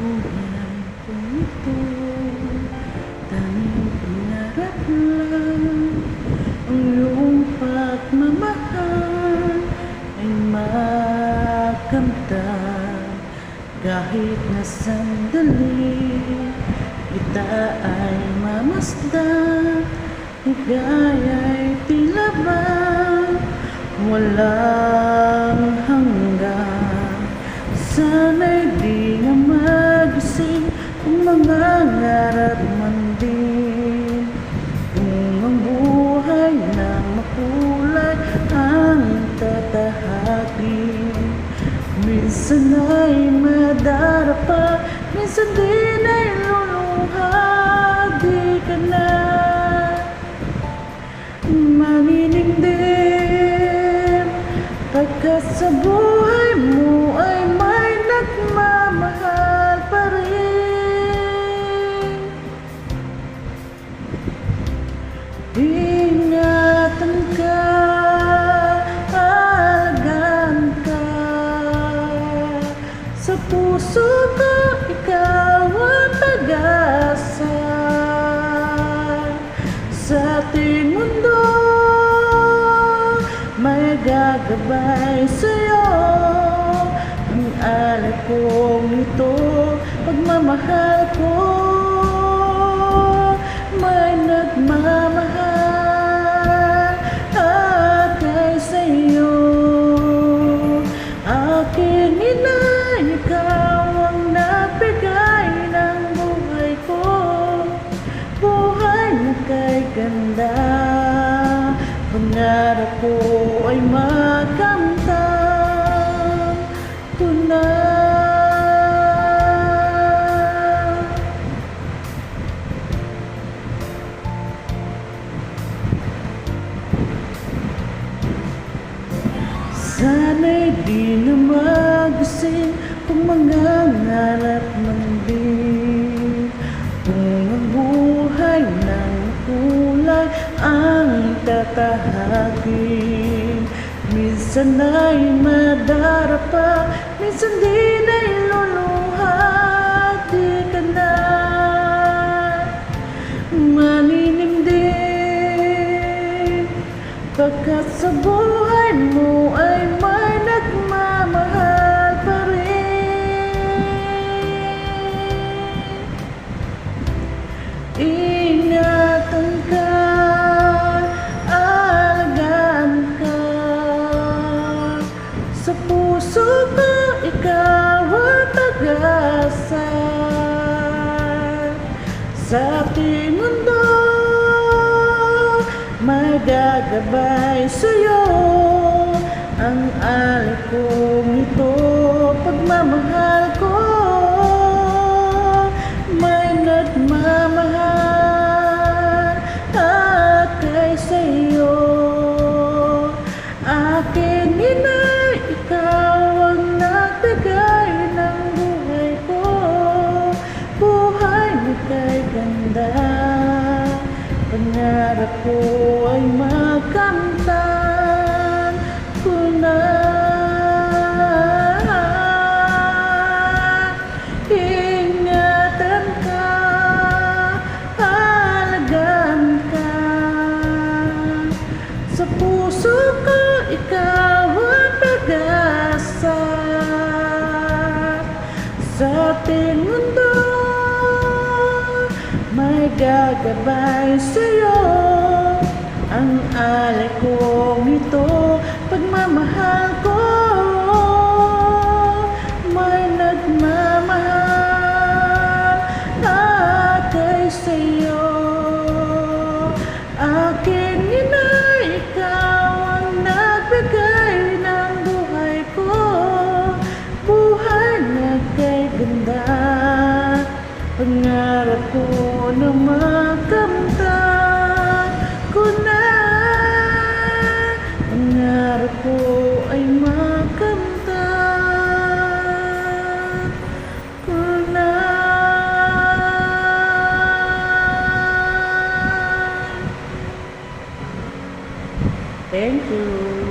buhay kong ito, tanging pangarap lang ang iyong pagmamahal ay makamtan. Kahit na sandali kita ay mamasdan, higaya'y tila ba walang hanggan. Sana'y di na magising kung mangangarap man din, kung ang buhay na makulay ang tatahagin. Minsan ay madarapa, minsan din ay luluha. Di ka na maninimdim, pagkat sa buhay mo ay may nagmamahal pa rin. Ingatan ka, alagaan ka, sa puso ko ikaw ang pag-asa. Sa ating mundo may gagabay sa'yo, ang alay kong ito, pagmamahal ko. May nagmamahal at kay sa'yo, aking inay, ikaw ang nagbigay ng buhay ko, buhay na kay ganda. Pangarap ko ay makamtan ko na. Sana'y di na magising kung mangangarap man din, kung ang buhay ng kulay ang tatahagin. Minsan ay madarapa, minsan din ay luluha. Di ka na maninimdim, pagkat sa buhay mo ay may nagmamahal pa rin. Ingatan ka, alagaan ka, sa puso ko ikaw ang pag-asa. Sa ating mundo may gagabay sa'yo, ang alay kong ito, pagmamahal ko. May nagmamahal at kay sa'yo, aking inay, ikaw ang nagbigay ng buhay ko, buhay na kay ganda. Pangarap ko ay makamtan ko na. Ingatan ka, alagaan ka, sa puso ko ikaw ang pag-asa. Sa ating mundo may gagabay sa'yo, ang alay kong ito, pagmamahal ko. May nagmamahal at kay sa'yo, aking inay, ikaw ang nagbigay ng buhay ko, buhay na kay ganda. Pangarap ko na makamtan ko na, pangarap ko ay makamtan ko na. Thank you.